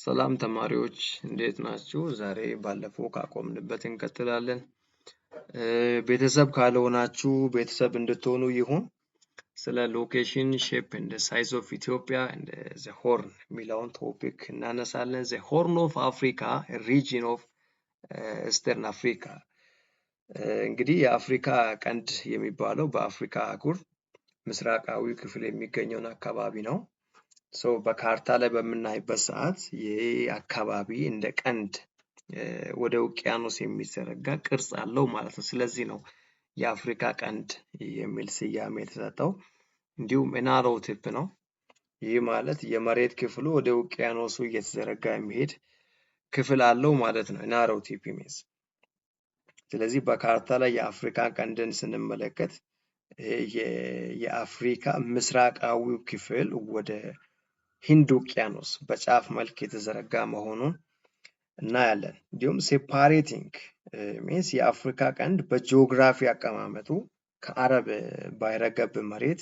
ሰላም ተማሪዎች እንዴት ናችሁ? ዛሬ ባለፈው ካቆምንበት እንቀጥላለን። ቤተሰብ ካልሆናችሁ ቤተሰብ እንድትሆኑ ይሁን። ስለ ሎኬሽን ሼፕ እንደ ሳይዝ ኦፍ ኢትዮጵያ እንደ ዘ ሆርን የሚለውን ቶፒክ እናነሳለን። ዘ ሆርን ኦፍ አፍሪካ ሪጅን ኦፍ ኢስተርን አፍሪካ። እንግዲህ የአፍሪካ ቀንድ የሚባለው በአፍሪካ አህጉር ምስራቃዊ ክፍል የሚገኘውን አካባቢ ነው። በካርታ ላይ በምናይበት ሰዓት ይሄ አካባቢ እንደ ቀንድ ወደ ውቅያኖስ የሚዘረጋ ቅርጽ አለው ማለት ነው። ስለዚህ ነው የአፍሪካ ቀንድ የሚል ስያሜ የተሰጠው። እንዲሁም ናሮው ቲፕ ነው። ይህ ማለት የመሬት ክፍሉ ወደ ውቅያኖሱ እየተዘረጋ የሚሄድ ክፍል አለው ማለት ነው። ናሮው ቲፕ ሚንስ። ስለዚህ በካርታ ላይ የአፍሪካ ቀንድን ስንመለከት የአፍሪካ ምስራቃዊው ክፍል ወደ ሂንድ ውቅያኖስ በጫፍ መልክ የተዘረጋ መሆኑን እናያለን። እንዲሁም ሴፓሬቲንግ ሚንስ የአፍሪካ ቀንድ በጂኦግራፊ አቀማመጡ ከአረብ ባህረ ገብ መሬት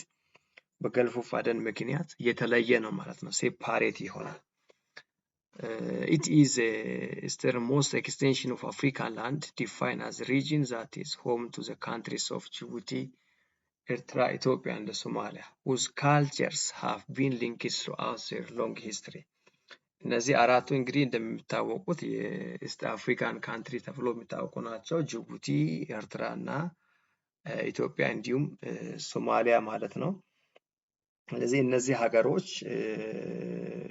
በገልፍ ኦፍ አደን ምክንያት የተለየ ነው ማለት ነው። ሴፓሬት ይሆናል። It is a easternmost extension of African land defined as a region that is home to the countries of Djibouti, Eritrea, Ethiopia and Somalia, whose cultures have been linked throughout their long history. እነዚህ አራቱ እንግዲህ እንደሚታወቁት የኢስት አፍሪካን ካንትሪ ተብሎ የሚታወቁ ናቸው። ጅቡቲ፣ ኤርትራ እና ኢትዮጵያ እንዲሁም ሶማሊያ ማለት ነው። ስለዚህ እነዚህ ሀገሮች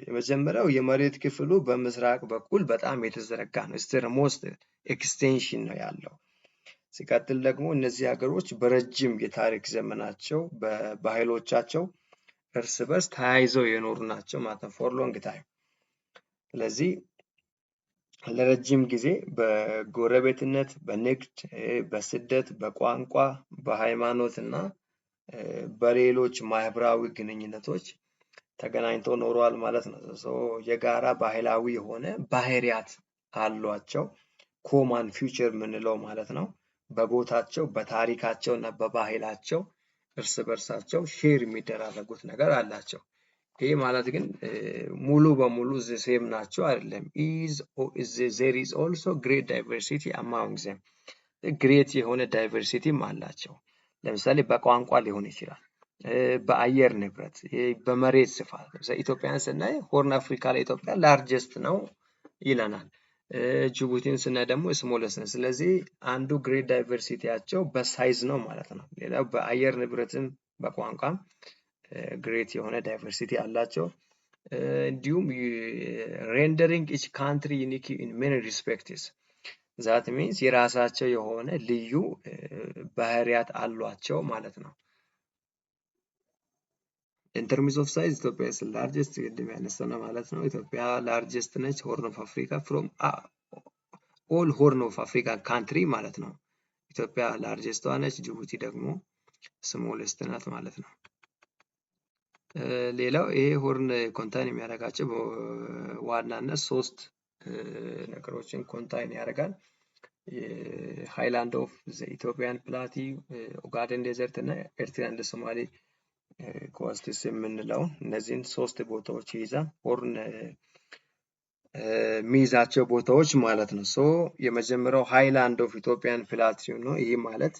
የመጀመሪያው የመሬት ክፍሉ በምስራቅ በኩል በጣም የተዘረጋ ነው። ኢስተርሞስት ኤክስቴንሽን ነው ያለው። ሲቀጥል ደግሞ እነዚህ ሀገሮች በረጅም የታሪክ ዘመናቸው በባህሎቻቸው እርስ በርስ ተያይዘው የኖሩ ናቸው ማለት ነው። ፎር ሎንግ ታይም። ስለዚህ ለረጅም ጊዜ በጎረቤትነት፣ በንግድ፣ በስደት፣ በቋንቋ፣ በሃይማኖት እና በሌሎች ማህበራዊ ግንኙነቶች ተገናኝተው ኖረዋል ማለት ነው። የጋራ ባህላዊ የሆነ ባህሪያት አሏቸው። ኮማን ፊውቸር የምንለው ማለት ነው። በቦታቸው በታሪካቸው እና በባህላቸው እርስ በርሳቸው ሼር የሚደራረጉት ነገር አላቸው። ይሄ ማለት ግን ሙሉ በሙሉ ሴም ናቸው አይደለም። there is also great diversity among them. ግሬት የሆነ ዳይቨርሲቲም አላቸው። ለምሳሌ በቋንቋ ሊሆን ይችላል፣ በአየር ንብረት፣ በመሬት ስፋት። ኢትዮጵያን ስናይ ሆርን አፍሪካ ላይ ኢትዮጵያ ላርጀስት ነው ይለናል። ጅቡቲን ስናይ ደግሞ ስሞለስት ነው። ስለዚህ አንዱ ግሬት ዳይቨርሲቲያቸው በሳይዝ ነው ማለት ነው። ሌላው በአየር ንብረትም በቋንቋም ግሬት የሆነ ዳይቨርሲቲ አላቸው። እንዲሁም rendering each country unique in many respects. that means የራሳቸው የሆነ ልዩ ባህሪያት አሏቸው ማለት ነው። in terms of size ኢትዮጵያ is largest ያነሳነው ማለት ነው። ኢትዮጵያ ላርጀስት ነች። ሆርን ኦፍ አፍሪካ from all horn of Africa country ማለት ነው። ኢትዮጵያ ላርጀስቷ ነች። ጅቡቲ ደግሞ ስሞለስት ናት ማለት ነው። ሌላው ይሄ ሆርን ኮንታይን የሚያደርጋቸው በዋናነት ሶስት ነገሮችን ኮንታይን ያደርጋል። ሃይላንድ ኦፍ ኢትዮጵያን ፕላቲ፣ ኦጋዴን ዴዘርት እና ኤርትራ እንደ ሶማሌ ኮስትስ የምንለው እነዚህን ሶስት ቦታዎች ይይዛል። ሆርን የሚይዛቸው ቦታዎች ማለት ነው። የመጀመሪያው ሃይላንድ ኦፍ ኢትዮጵያን ፕላቲው ነው። ይህ ማለት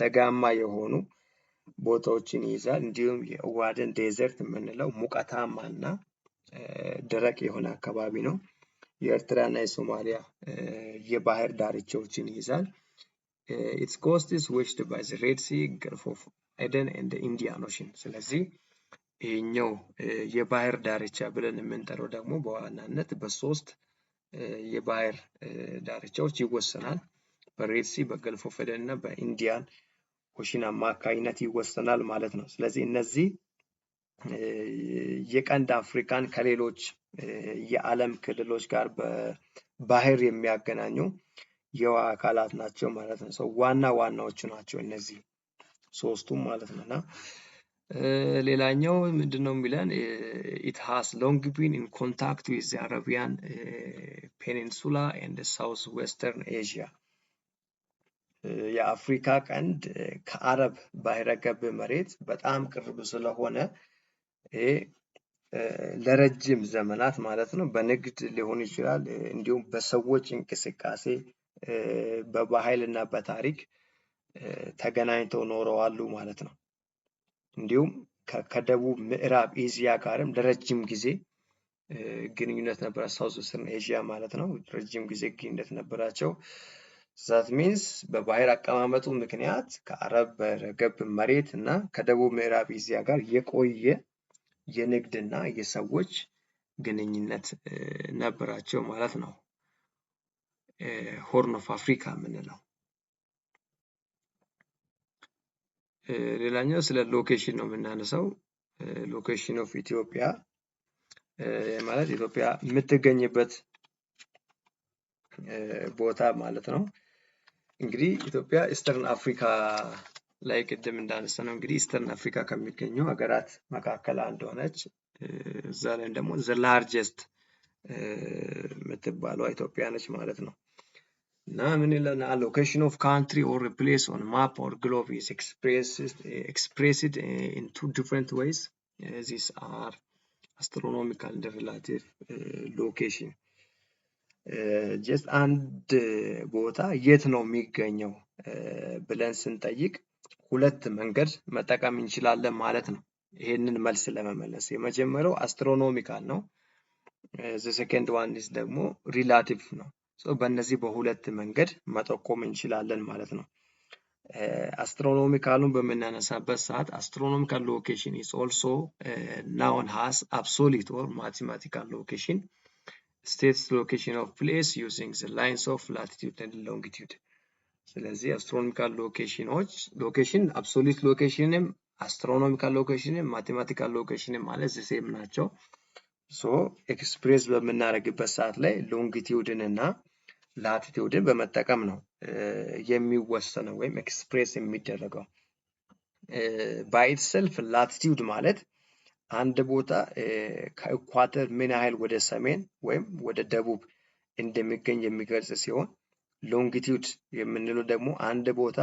ደጋማ የሆኑ ቦታዎችን ይይዛል። እንዲሁም የኦጋዴን ዴዘርት የምንለው ሙቀታማ እና ደረቅ የሆነ አካባቢ ነው። የኤርትራ እና የሶማሊያ የባህር ዳርቻዎችን ይይዛል። its coast is washed by the Red Sea, Gulf of Aden and the Indian Ocean. ስለዚህ ይሄኛው የባህር ዳርቻ ብለን የምንጠራው ደግሞ በዋናነት በሶስት የባህር ዳርቻዎች ይወሰናል። በሬድ ሲ፣ በገልፍ ኦፍ ኤደን እና በኢንዲያን ኦሽን አማካኝነት ይወሰናል ማለት ነው። ስለዚህ እነዚህ የቀንድ አፍሪካን ከሌሎች የዓለም ክልሎች ጋር በባህር የሚያገናኙ የውሃ አካላት ናቸው ማለት ነው። ዋና ዋናዎቹ ናቸው እነዚህ ሶስቱም ማለት ነው። እና ሌላኛው ምንድነው የሚለን it has long been in contact with the Arabian Peninsula and the Southwestern Asia. የአፍሪካ ቀንድ ከአረብ ባህረ ገብ መሬት በጣም ቅርብ ስለሆነ ለረጅም ዘመናት ማለት ነው በንግድ ሊሆን ይችላል እንዲሁም በሰዎች እንቅስቃሴ በባህልና በታሪክ ተገናኝተው ኖረዋል ማለት ነው። እንዲሁም ከደቡብ ምዕራብ ኤዥያ ጋርም ለረጅም ጊዜ ግንኙነት ነበረ ሳውዝ ኢስተርን ኤዥያ ማለት ነው ረጅም ጊዜ ግንኙነት ነበራቸው። ዛት ሚንስ በባህር አቀማመጡ ምክንያት ከአረብ በረገብ መሬት እና ከደቡብ ምዕራብ ኤዥያ ጋር የቆየ የንግድና የሰዎች ግንኙነት ነበራቸው ማለት ነው። ሆርን ኦፍ አፍሪካ የምንለው ሌላኛው ስለ ሎኬሽን ነው የምናነሳው። ሎኬሽን ኦፍ ኢትዮጵያ ማለት ኢትዮጵያ የምትገኝበት ቦታ ማለት ነው። እንግዲህ ኢትዮጵያ ኢስተርን አፍሪካ ላይ ቅድም እንዳነሳነው እንግዲህ ኢስተርን አፍሪካ ከሚገኙ ሀገራት መካከል አንዷ ነች። እዛ ላይ ደግሞ ዘ ላርጀስት የምትባለው ኢትዮጵያ ነች ማለት ነው። እና ምን ይለናል? ሎኬሽን ኦፍ ካንትሪ ኦር ፕሌስ ኦን ማፕ ኦር ግሎብ ኢዝ expressed in two different ways. These are astronomical and relative location. ጀስት አንድ ቦታ የት ነው የሚገኘው ብለን ስንጠይቅ ሁለት መንገድ መጠቀም እንችላለን ማለት ነው። ይሄንን መልስ ለመመለስ የመጀመሪያው አስትሮኖሚካል ነው። the second one is ደግሞ ሪላቲቭ ነው። በእነዚህ በሁለት መንገድ መጠቆም እንችላለን ማለት ነው። አስትሮኖሚካሉን በምናነሳበት ሰዓት astronomical location is also known as absolute or mathematical location. States location of place using the lines of latitude and longitude. ስለዚህ astronomical location absolute locationም astronomical locationም mathematical locationም ማለት ሴም ናቸው። ኤክስፕሬስ በምናደርግበት ሰዓት ላይ ሎንጊቲዩድን እና ላቲቲዩድን በመጠቀም ነው የሚወሰነው ወይም ኤክስፕሬስ የሚደረገው። by itself ላቲቲዩድ ማለት አንድ ቦታ ከኢኳተር ምን ያህል ወደ ሰሜን ወይም ወደ ደቡብ እንደሚገኝ የሚገልጽ ሲሆን ሎንጊቲዩድ የምንለው ደግሞ አንድ ቦታ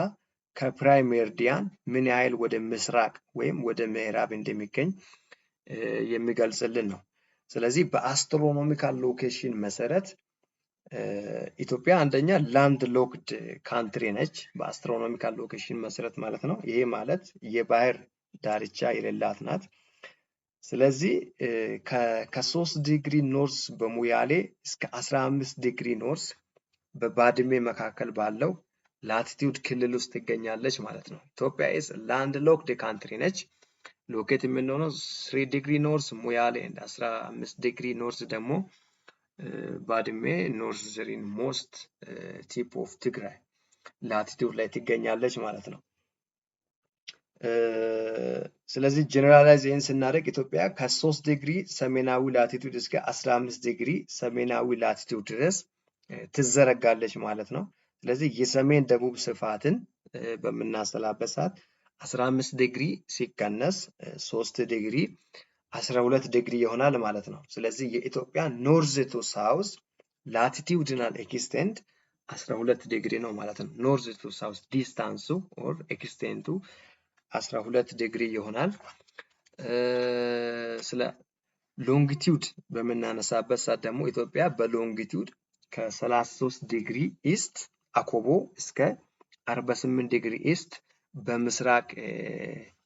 ከፕራይም ሜሪዲያን ምን ያህል ወደ ምስራቅ ወይም ወደ ምዕራብ እንደሚገኝ የሚገልጽልን ነው። ስለዚህ በአስትሮኖሚካል ሎኬሽን መሰረት ኢትዮጵያ አንደኛ ላንድ ሎክድ ካንትሪ ነች በአስትሮኖሚካል ሎኬሽን መሰረት ማለት ነው። ይሄ ማለት የባህር ዳርቻ የሌላት ናት። ስለዚህ ከ3 ዲግሪ ኖርስ በሙያሌ እስከ 15 ዲግሪ ኖርስ በባድሜ መካከል ባለው ላቲቲዩድ ክልል ውስጥ ትገኛለች ማለት ነው። ኢትዮጵያ is landlocked country ነች። ሎኬት የምንሆነው 3 ዲግሪ ኖርስ ሙያሌ and 15 ዲግሪ ኖርስ ደግሞ ባድሜ ኖርዘርን ሞስት ቲፕ ኦፍ ትግራይ ላቲቲዩድ ላይ ትገኛለች ማለት ነው። ስለዚህ ጀነራላይዝ ይህን ስናደርግ ኢትዮጵያ ከ3 ዲግሪ ሰሜናዊ ላቲቲዩድ እስከ 15 ዲግሪ ሰሜናዊ ላቲቲዩድ ድረስ ትዘረጋለች ማለት ነው። ስለዚህ የሰሜን ደቡብ ስፋትን በምናሰላበት ሰዓት 15 ዲግሪ ሲቀነስ 3 ዲግሪ 12 ዲግሪ ይሆናል ማለት ነው። ስለዚህ የኢትዮጵያ ኖርዝ ቱ ሳውዝ ላቲቲዩድናል ኤክስቴንት 12 ዲግሪ ነው ማለት ነው። ኖርዝ ቱ ሳውዝ ዲስታንሱ ኦር ኤክስቴንቱ 12 ዲግሪ ይሆናል። ስለ ሎንጊቲዩድ በምናነሳበት ሰዓት ደግሞ ኢትዮጵያ በሎንጊቲዩድ ከ33 ዲግሪ ኢስት አኮቦ እስከ 48 ዲግሪ ኢስት በምስራቅ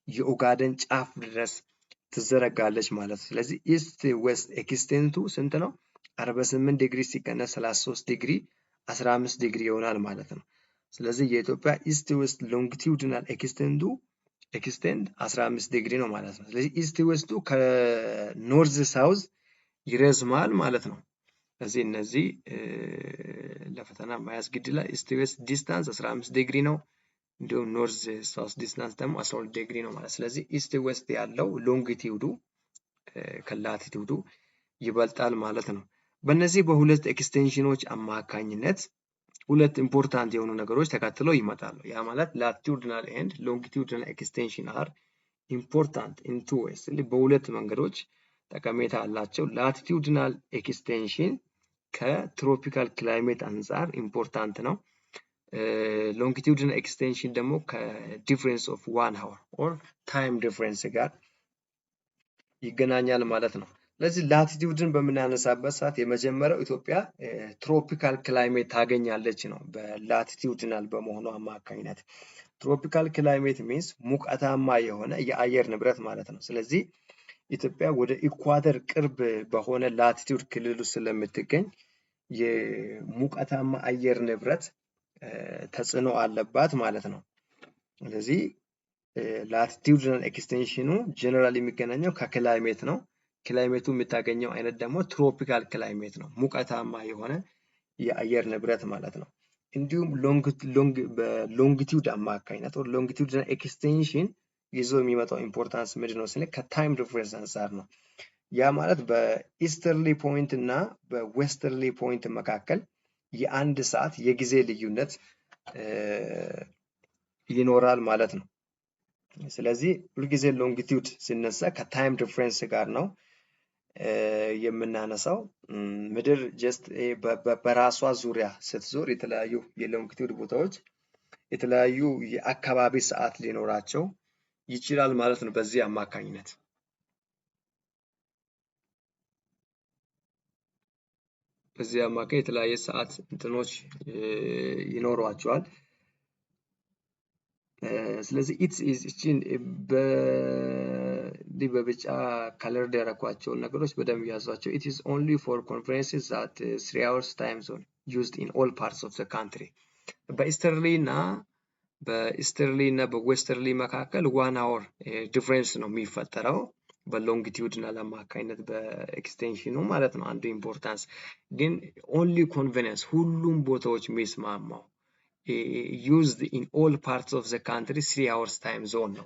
የኡጋደን ጫፍ ድረስ ትዘረጋለች ማለት ነው። ስለዚህ ኢስት ዌስት ኤክስቴንቱ ስንት ነው? 48 ዲግሪ ሲቀነስ 33 ዲግሪ 15 ዲግሪ ይሆናል ማለት ነው። ስለዚህ የኢትዮጵያ ኢስት ዌስት ሎንጊቲዩድናል ኤክስቴንድ 15 ዲግሪ ነው ማለት ነው። ስለዚህ ኢስት ዌስቱ ከኖርዝ ሳውዝ ይረዝማል ማለት ነው። ስለዚህ እነዚህ ለፈተና መያዝ ግድ ይላል። ኢስት ዌስት ዲስታንስ 15 ዲግሪ ነው። እንዲሁም ኖርዝ ሳውዝ ዲስታንስ ደግሞ 12 ዲግሪ ነው ማለት። ስለዚህ ኢስት ዌስት ያለው ሎንጊቲዩዱ ከላቲቲዩዱ ይበልጣል ማለት ነው። በእነዚህ በሁለት ኤክስቴንሽኖች አማካኝነት ሁለት ኢምፖርታንት የሆኑ ነገሮች ተከትለው ይመጣሉ። ያ ማለት ላቲቲዩድናል ኤንድ ሎንጊቲዩድናል ኤክስቴንሽን አር ኢምፖርታንት ኢን ቱ ዌይስ። በሁለት መንገዶች ጠቀሜታ አላቸው። ላቲቲዩድናል ኤክስቴንሽን ከትሮፒካል ክላይሜት አንፃር ኢምፖርታንት ነው። ሎንጊቲዩድናል ኤክስቴንሽን ደግሞ ከዲፍረንስ ኦፍ 1 hour ኦር ታይም ዲፍረንስ ጋር ይገናኛል ማለት ነው። ስለዚህ ላቲቲዩድን በምናነሳበት ሰዓት የመጀመሪያው ኢትዮጵያ ትሮፒካል ክላይሜት ታገኛለች ነው፣ በላቲቲዩድናል በመሆኑ አማካኝነት። ትሮፒካል ክላይሜት ሚንስ ሙቀታማ የሆነ የአየር ንብረት ማለት ነው። ስለዚህ ኢትዮጵያ ወደ ኢኳተር ቅርብ በሆነ ላቲቲዩድ ክልል ውስጥ ስለምትገኝ የሙቀታማ አየር ንብረት ተጽዕኖ አለባት ማለት ነው። ስለዚህ ላቲቲዩድናል ኤክስቴንሽኑ ጀነራል የሚገናኘው ከክላይሜት ነው። ክላይሜቱ የምታገኘው አይነት ደግሞ ትሮፒካል ክላይሜት ነው፣ ሙቀታማ የሆነ የአየር ንብረት ማለት ነው። እንዲሁም በሎንጊቲዩድ አማካኝነት ሎንጊቲዩድናል ኤክስቴንሽን ይዞ የሚመጣው ኢምፖርታንስ ምንድን ነው ስንል ከታይም ዲፍረንስ አንጻር ነው። ያ ማለት በኢስተርሊ ፖይንት እና በዌስተርሊ ፖይንት መካከል የአንድ ሰዓት የጊዜ ልዩነት ይኖራል ማለት ነው። ስለዚህ ሁልጊዜ ሎንጊቲዩድ ሲነሳ ከታይም ዲፍረንስ ጋር ነው የምናነሳው። ምድር ጀስት በራሷ ዙሪያ ስትዞር የተለያዩ የሎንጊቲዩድ ቦታዎች የተለያዩ የአካባቢ ሰዓት ሊኖራቸው ይችላል ማለት ነው። በዚህ አማካኝነት የተለያየ ሰዓት እንትኖች ይኖሯቸዋል። ስለዚህ እቺን በቢጫ ከለር ያደረኳቸውን ነገሮች በደንብ ያዟቸው። it is only for conferences that 3 hours time zone used in all parts of the country። በኢስተርሊ እና በዌስተርሊ መካከል 1 hour ዲፍረንስ ነው የሚፈጠረው በሎንጊቲዩድናል አማካኝነት በኤክስቴንሽኑ ማለት ነው። አንዱ ኢምፖርታንስ ግን ኦንሊ ኮንቬኒየንስ ሁሉም ቦታዎች የሚስማማው used in all parts of the country 3 hours time zone ነው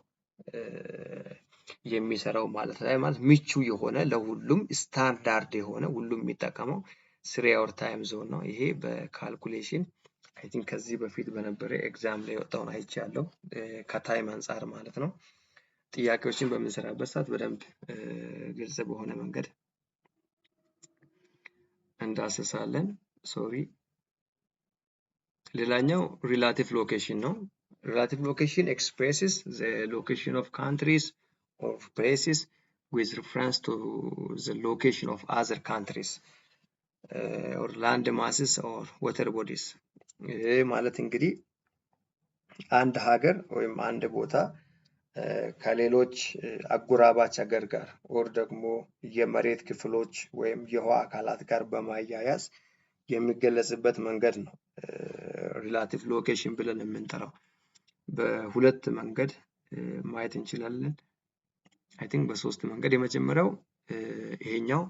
የሚሰራው ማለት ነው። ማለት ምቹ የሆነ ለሁሉም ስታንዳርድ የሆነ ሁሉም የሚጠቀመው 3 hour time zone ነው። ይሄ በካልኩሌሽን አይ ቲንክ ከዚህ በፊት በነበረ ኤግዛም ላይ ወጣውን አይቻለሁ ከታይም አንጻር ማለት ነው። ጥያቄዎችን በምንሰራበት ሰዓት በደንብ ግልጽ በሆነ መንገድ እንዳስሳለን። ሶሪ ሌላኛው ሪላቲቭ ሎኬሽን ነው። ሪላቲቭ ሎኬሽን expresses the location of countries or places with reference to the location of other countries or land masses or water bodies። ይሄ ማለት እንግዲህ አንድ ሀገር ወይም አንድ ቦታ ከሌሎች አጎራባች ሀገር ጋር or ደግሞ የመሬት ክፍሎች ወይም የውሃ አካላት ጋር በማያያዝ የሚገለጽበት መንገድ ነው ሪላቲቭ ሎኬሽን ብለን የምንጠራው። በሁለት መንገድ ማየት እንችላለን። አይ ቲንክ በሶስት መንገድ። የመጀመሪያው ይሄኛው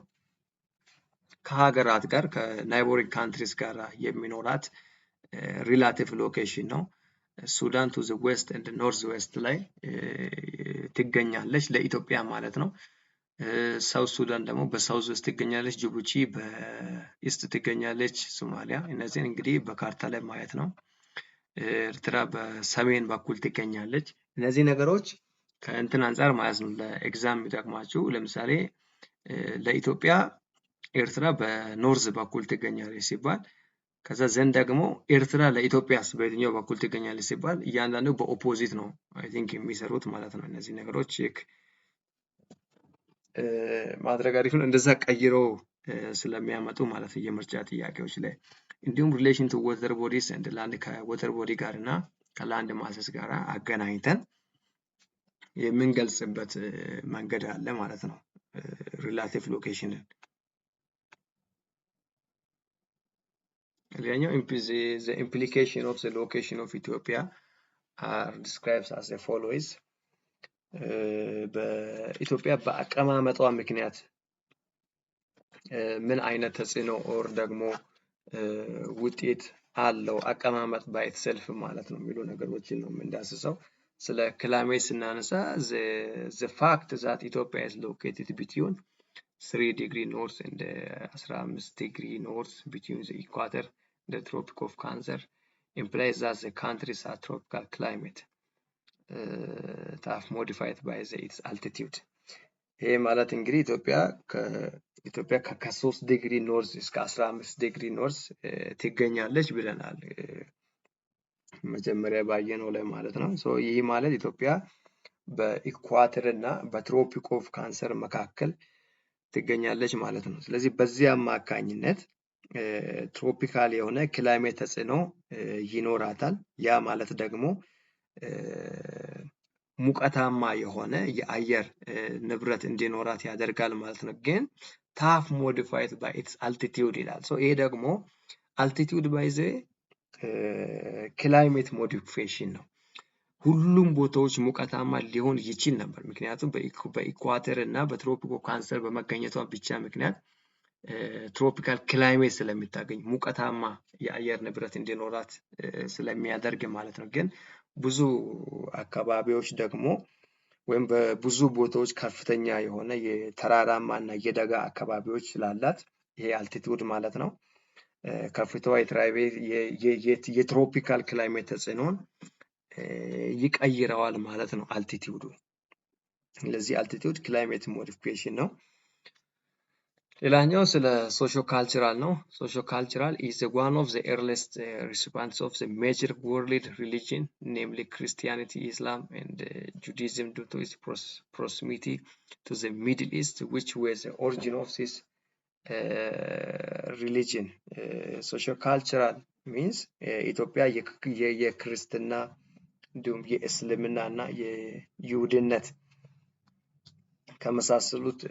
ከሀገራት ጋር ከናይቦሪንግ ካንትሪስ ጋር የሚኖራት ሪላቲቭ ሎኬሽን ነው። ሱዳን ቱ ዘ ዌስት ኤንድ ኖርዝ ዌስት ላይ ትገኛለች ለኢትዮጵያ ማለት ነው። ሳውዝ ሱዳን ደግሞ በሳውዝ ዌስት ትገኛለች፣ ጅቡቲ በኢስት ትገኛለች፣ ሶማሊያ። እነዚህን እንግዲህ በካርታ ላይ ማየት ነው። ኤርትራ በሰሜን በኩል ትገኛለች። እነዚህ ነገሮች ከእንትን አንጻር ማለት ነው ለኤግዛም የሚጠቅማችሁ። ለምሳሌ ለኢትዮጵያ ኤርትራ በኖርዝ በኩል ትገኛለች ሲባል ከዛ ዘንድ ደግሞ ኤርትራ ለኢትዮጵያስ በየትኛው በኩል ትገኛለች ሲባል እያንዳንዱ በኦፖዚት ነው አይ ቲንክ የሚሰሩት ማለት ነው። እነዚህ ነገሮች ቼክ ማድረግ አሪፍ ነው፣ እንደዛ ቀይሮ ስለሚያመጡ ማለት ነው የምርጫ ጥያቄዎች ላይ። እንዲሁም ሪሌሽን ቱ ወተር ቦዲስ ኤንድ ላንድ ከወተር ቦዲ ጋር እና ከላንድ ማሰስ ጋር አገናኝተን የምንገልጽበት መንገድ አለ ማለት ነው ሪላቲቭ ሎኬሽንን። ሌላኛው the implication of the location of Ethiopia are described as the follows። በኢትዮጵያ በአቀማመጧ ምክንያት ምን አይነት ተጽዕኖ ኦር ደግሞ ውጤት አለው አቀማመጥ ባይ ኢትሰልፍ ማለት ነው የሚሉ ነገሮችን ነው የምንዳስሰው። ስለ ክላይሜት ስናነሳ the fact that Ethiopia is located between 3 degree north and 15 degree north between the equator and the Tropic of Cancer implies that the countries are tropical climate modified by its altitude። ይሄ ማለት እንግዲህ ኢትዮጵያ ከ3 ዲግሪ ኖርዝ እስከ 15 ዲግሪ ኖርዝ ትገኛለች ብለናል መጀመሪያ ባየነው ላይ ማለት ነው። ይህ ማለት ኢትዮጵያ በኢኳተር እና በትሮፒክ ኦፍ ካንሰር መካከል ትገኛለች ማለት ነው። ስለዚህ በዚህ አማካኝነት ትሮፒካል የሆነ ክላይሜት ተጽዕኖ ይኖራታል። ያ ማለት ደግሞ ሙቀታማ የሆነ የአየር ንብረት እንዲኖራት ያደርጋል ማለት ነው። ግን ታፍ ሞዲፋይድ ባይ ኢትስ አልቲቲዩድ ይላል። ይሄ ደግሞ አልቲቲዩድ ባይ ዘ ክላይሜት ሞዲፊኬሽን ነው። ሁሉም ቦታዎች ሙቀታማ ሊሆን ይችል ነበር። ምክንያቱም በኢኳተር እና በትሮፒክ ኦፍ ካንሰር በመገኘቷ ብቻ ምክንያት ትሮፒካል ክላይሜት ስለሚታገኝ ሙቀታማ የአየር ንብረት እንዲኖራት ስለሚያደርግ ማለት ነው። ግን ብዙ አካባቢዎች ደግሞ ወይም በብዙ ቦታዎች ከፍተኛ የሆነ የተራራማ እና የደጋ አካባቢዎች ስላላት ይሄ አልቲቲዩድ ማለት ነው ከፍታዋ የትሮፒካል ክላይሜት ተጽዕኖን ይቀይረዋል ማለት ነው አልቲቲዩዱ። ስለዚህ አልቲቲዩድ ክላይሜት ሞዲፊኬሽን ነው። ሌላኛው ስለ ሶሾ ካልቸራል ነው። ሶሾ ካልቸራል is one of the earliest recipients of the major world religion, namely Christianity, Islam, and Judaism, due to its proximity to the Middle East, which was the origin of this religion. Socio cultural means ኢትዮጵያ የክርስትና እንዲሁም የእስልምና እና የይሁድነት ከመሳሰሉት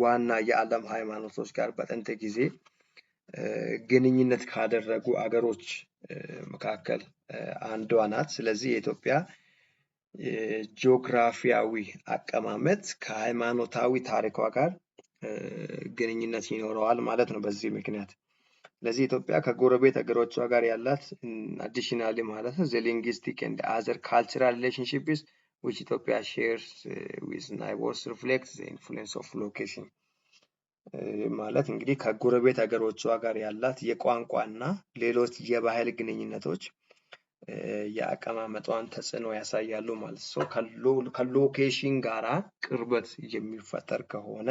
ዋና የዓለም ሃይማኖቶች ጋር በጥንት ጊዜ ግንኙነት ካደረጉ አገሮች መካከል አንዷ ናት። ስለዚህ የኢትዮጵያ ጂኦግራፊያዊ አቀማመጥ ከሃይማኖታዊ ታሪኳ ጋር ግንኙነት ይኖረዋል ማለት ነው በዚህ ምክንያት። ስለዚህ ኢትዮጵያ ከጎረቤት ሀገሮቿ ጋር ያላት አዲሽናሊ ማለት ነው the linguistic and other cultural relationships which Ethiopia shares with neighbors reflects the influence of location ማለት እንግዲህ ከጎረቤት ሀገሮቿ ጋር ያላት የቋንቋና ሌሎች የባህል ግንኙነቶች የአቀማመጧን ተጽዕኖ ያሳያሉ ማለት ነው። ከሎኬሽን ጋራ ቅርበት የሚፈጠር ከሆነ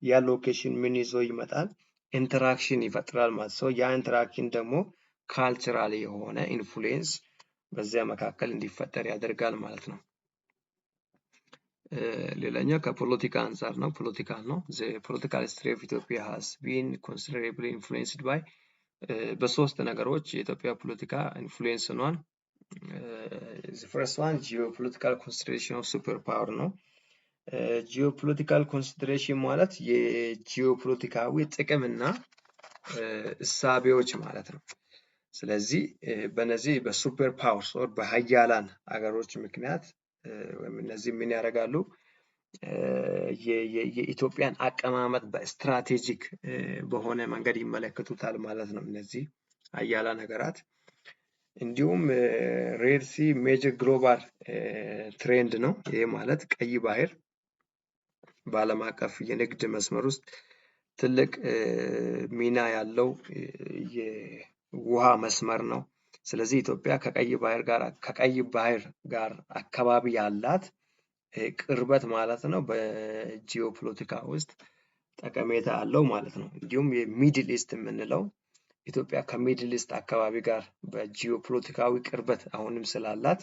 ያ ሎኬሽን ምን ይዞ ይመጣል? ኢንተራክሽን ይፈጥራል ማለት ነው። ያ ኢንተራክሽን ደግሞ ካልቸራል የሆነ ኢንፍሉዌንስ በዚያ መካከል እንዲፈጠር ያደርጋል ማለት ነው። ሌላኛው ከፖለቲካ አንፃር ነው። ፖለቲካል ነው። the political history of Ethiopia has been considerably influenced by በሶስት ነገሮች የኢትዮጵያ ፖለቲካ ኢንፍሉዌንስ ሆኗል። the first one geopolitical consideration of super power ነው። ጂኦፖለቲካል ኮንሲደሬሽን ማለት የጂኦፖለቲካዊ ጥቅምና እሳቤዎች ማለት ነው። ስለዚህ በነዚህ በሱፐር ፓወርስ ኦር በሀያላን አገሮች ምክንያት ወይም እነዚህ ምን ያደርጋሉ? የኢትዮጵያን አቀማመጥ በስትራቴጂክ በሆነ መንገድ ይመለከቱታል ማለት ነው እነዚህ ሀያላን ሀገራት። እንዲሁም ሬድ ሲ ሜጀር ግሎባል ትሬንድ ነው። ይሄ ማለት ቀይ ባህር በዓለም አቀፍ የንግድ መስመር ውስጥ ትልቅ ሚና ያለው የውሃ መስመር ነው። ስለዚህ ኢትዮጵያ ከቀይ ባህር ጋር አካባቢ ያላት ቅርበት ማለት ነው በጂኦፖለቲካ ውስጥ ጠቀሜታ አለው ማለት ነው። እንዲሁም የሚድል ኢስት የምንለው ኢትዮጵያ ከሚድል ኢስት አካባቢ ጋር በጂኦፖለቲካዊ ቅርበት አሁንም ስላላት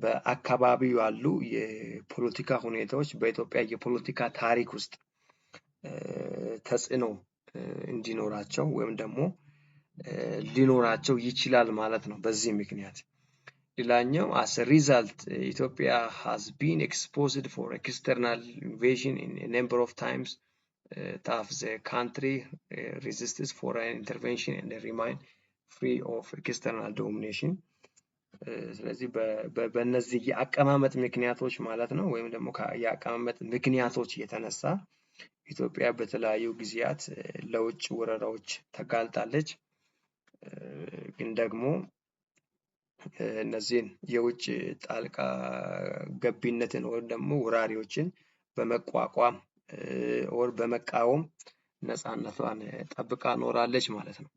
በአካባቢው ያሉ የፖለቲካ ሁኔታዎች በኢትዮጵያ የፖለቲካ ታሪክ ውስጥ ተጽዕኖ እንዲኖራቸው ወይም ደግሞ ሊኖራቸው ይችላል ማለት ነው በዚህ ምክንያት። ሌላኛው as a result Ethiopia has been exposed for external invasion in a number of times. Thus the country resists foreign intervention and remain free of external domination. ስለዚህ በእነዚህ የአቀማመጥ ምክንያቶች ማለት ነው ወይም ደግሞ የአቀማመጥ ምክንያቶች የተነሳ ኢትዮጵያ በተለያዩ ጊዜያት ለውጭ ወረራዎች ተጋልጣለች። ግን ደግሞ እነዚህን የውጭ ጣልቃ ገቢነትን ወይም ደግሞ ወራሪዎችን በመቋቋም ወር በመቃወም ነፃነቷን ጠብቃ ኖራለች ማለት ነው።